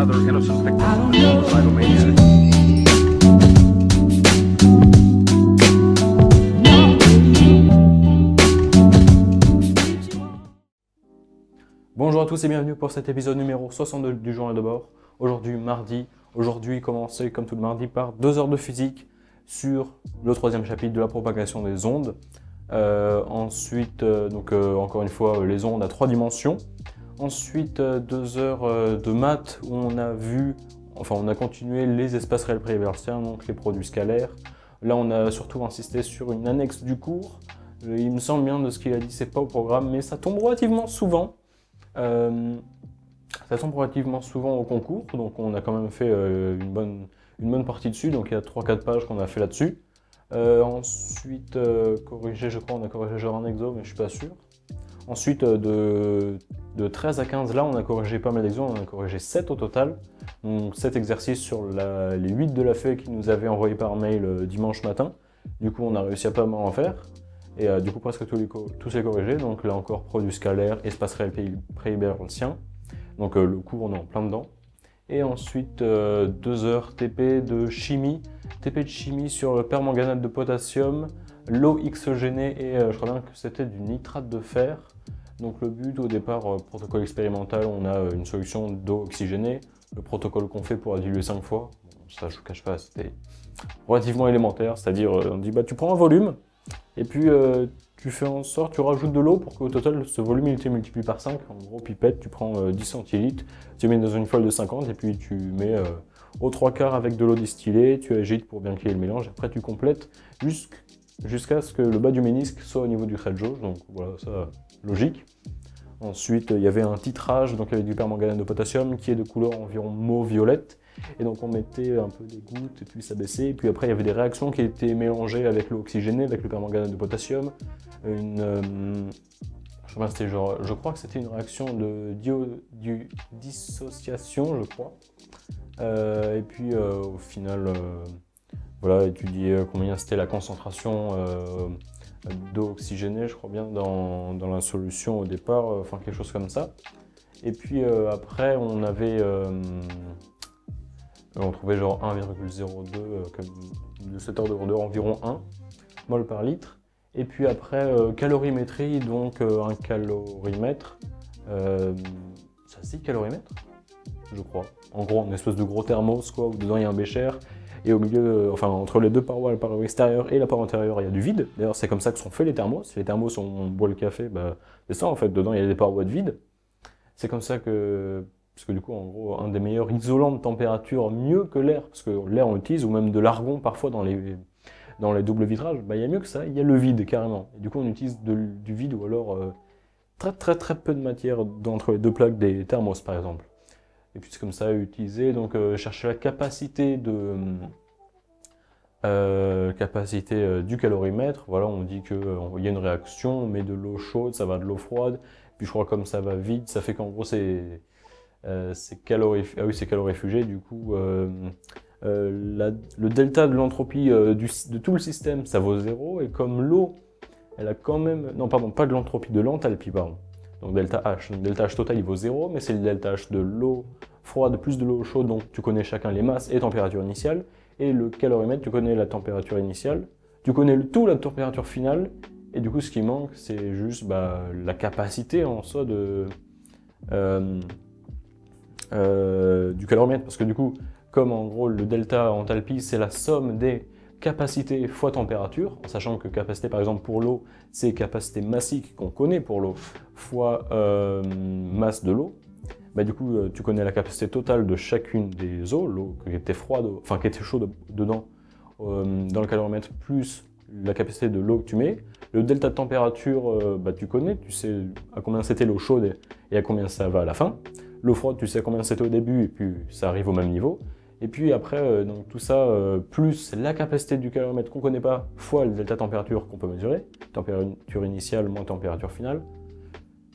another innocent victim of a homicidal maniac. Bonjour à tous et bienvenue pour cet épisode numéro 62 du journal de bord. Aujourd'hui, mardi. Aujourd'hui, commencé comme tout le mardi par 2 heures de physique sur le 3e chapitre de la propagation des ondes. Ensuite, encore une fois, les ondes à 3 dimensions. Ensuite, 2 heures de maths où on a continué les espaces réels préversiens, donc les produits scalaires. Là, on a surtout insisté sur une annexe du cours. Il me semble bien de ce qu'il a dit, c'est pas au programme, mais ça tombe relativement souvent. Ça tombe relativement souvent au concours, donc on a quand même fait une bonne partie dessus, donc il y a 3-4 pages qu'on a fait là-dessus. Ensuite, corrigé, je crois, on a corrigé genre un exo, mais je suis pas sûr. Ensuite, de 13 à 15, là, on a corrigé pas mal d'exos, on en a corrigé 7 au total. Donc 7 exercices sur les 8 de la feuille qu'ils nous avaient envoyé par mail dimanche matin. Du coup, on a réussi à pas mal en faire. Et du coup, presque tous les corrigés. Donc là encore, produits scalaires, espace réel préversien. Donc le cours, on est en plein dedans. Et ensuite, 2 heures TP de chimie. TP de chimie sur le permanganate de potassium, l'eau oxygénée et je crois bien que c'était du nitrate de fer. Donc le but, au départ, protocole expérimental, on a une solution d'eau oxygénée. Le protocole qu'on fait pour la diluer 5 fois, ça je ne vous cache pas, c'était relativement élémentaire. C'est-à-dire, on dit, bah, tu prends un volume, et puis tu fais en sorte, tu rajoutes de l'eau pour qu'au total, ce volume il était multiplié par 5. En gros, pipette, tu prends 10 centilitres, tu mets dans une foile de 50, et puis tu mets aux 3/4 avec de l'eau distillée, tu agites pour bien qu'il y ait le mélange. Après, tu complètes jusqu'à ce que le bas du ménisque soit au niveau du trait de jauge. Donc voilà, ça, logique. Ensuite, il y avait un titrage, donc avec du permanganate de potassium qui est de couleur environ mauve-violette. Et donc on mettait un peu des gouttes et puis ça baissait. Et puis après, il y avait des réactions qui étaient mélangées avec l'eau oxygénée, avec le permanganate de potassium. Je crois que c'était une réaction de dissociation, je crois. Et puis au final, voilà, étudier combien c'était la concentration d'eau oxygénée, je crois bien, dans la solution au départ, enfin quelque chose comme ça. Et puis après, on trouvait genre 1,02, de cette ordre de environ 1 mol par litre. Et puis après, calorimétrie, donc un calorimètre, ça se dit calorimètre, je crois. En gros, une espèce de gros thermos, quoi, où dedans il y a un bécher. Et au milieu, entre les deux parois, la paroi extérieure et la paroi intérieure, il y a du vide. D'ailleurs, c'est comme ça que sont faits les thermos. Les thermos, on boit le café, bah, c'est ça en fait, dedans il y a des parois de vide. C'est comme ça parce que du coup, en gros, un des meilleurs isolants de température, mieux que l'air, parce que l'air on l'utilise, ou même de l'argon parfois dans les doubles vitrages, bah, il y a mieux que ça, il y a le vide carrément. Et du coup, on utilise du vide ou alors très peu de matière entre les deux plaques des thermos par exemple. Et puis c'est comme ça utilisé, donc chercher la capacité du calorimètre. Voilà, on dit qu'il y a une réaction, on met de l'eau chaude, ça va de l'eau froide, puis je crois comme ça va vite, ça fait qu'en gros c'est calorifugé, du coup le delta de l'entropie de tout le système, ça vaut 0, et comme l'eau, elle a quand même, non pardon, pas de l'entropie, de l'enthalpie, pardon. Donc delta H. Donc delta H total il vaut 0, mais c'est le delta H de l'eau froide plus de l'eau chaude, donc tu connais chacun les masses et température initiale. Et le calorimètre, tu connais la température initiale, tu connais la température finale, et du coup ce qui manque c'est juste la capacité en soi du calorimètre. Parce que du coup, comme en gros le delta enthalpie c'est la somme des capacité fois température, en sachant que capacité par exemple pour l'eau, c'est capacité massique qu'on connaît pour l'eau, fois masse de l'eau. Bah, du coup, tu connais la capacité totale de chacune des eaux, l'eau qui était froide, enfin qui était chaude dedans, dans le caloromètre, plus la capacité de l'eau que tu mets. Le delta de température, tu connais, tu sais à combien c'était l'eau chaude et à combien ça va à la fin. L'eau froide, tu sais à combien c'était au début et puis ça arrive au même niveau. Et puis après, donc tout ça, plus la capacité du caloromètre qu'on ne connaît pas, fois le delta température qu'on peut mesurer, température initiale moins température finale,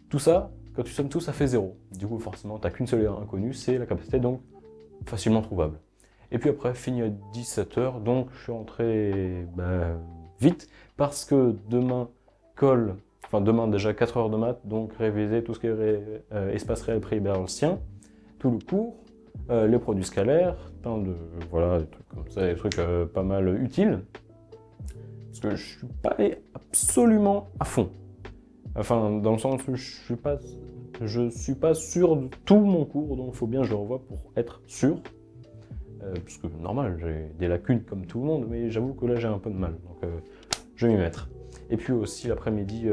tout ça, quand tu sommes tout, ça fait 0. Du coup, forcément, tu n'as qu'une seule erreur inconnue, c'est la capacité, donc facilement trouvable. Et puis après, fini à 17 h, donc je suis rentré vite, parce que demain, demain déjà 4 heures de maths, donc réviser tout ce qui est espace réel préhibéralsien, tout le cours. les produits scalaires, plein de voilà, des trucs comme ça, des trucs pas mal utiles. Parce que je suis pas allé absolument à fond. Enfin, dans le sens où je suis pas sûr de tout mon cours, donc il faut bien que je le revoie pour être sûr. Parce que normal, j'ai des lacunes comme tout le monde, mais j'avoue que là j'ai un peu de mal, donc je vais m'y mettre. Et puis aussi l'après-midi,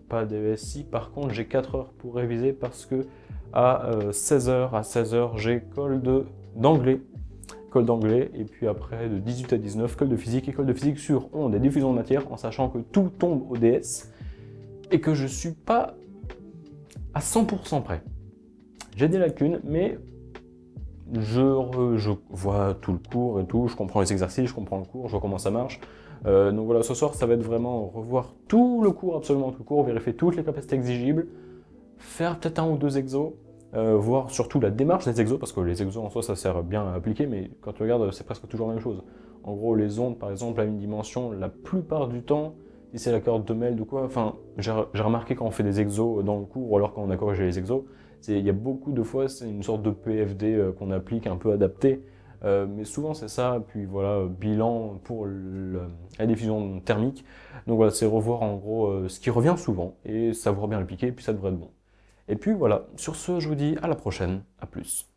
pas d'ESI, par contre j'ai 4 heures pour réviser parce que à 16h, j'ai d'anglais, colle d'anglais, et puis après de 18 à 19, colle de physique sur ondes et diffusion de matière, en sachant que tout tombe au DS et que je suis pas à 100% prêt. J'ai des lacunes, mais je vois tout le cours et tout, je comprends les exercices, je comprends le cours, je vois comment ça marche. Donc voilà, ce soir, ça va être vraiment revoir tout le cours, absolument tout le cours, vérifier toutes les capacités exigibles, faire peut-être 1 ou 2 exos, voir surtout la démarche des exos, parce que les exos en soi, ça sert bien à appliquer, mais quand tu regardes, c'est presque toujours la même chose. En gros, les ondes, par exemple, à une dimension, la plupart du temps, si c'est la corde de Meld ou quoi, enfin, j'ai remarqué quand on fait des exos dans le cours, ou alors quand on a corrigé les exos, il y a beaucoup de fois, c'est une sorte de PFD qu'on applique, un peu adapté, mais souvent c'est ça, puis voilà, bilan pour la diffusion thermique. Donc voilà, c'est revoir en gros ce qui revient souvent, et savoir bien l'appliquer, puis ça devrait être bon. Et puis voilà, sur ce, je vous dis à la prochaine, à plus.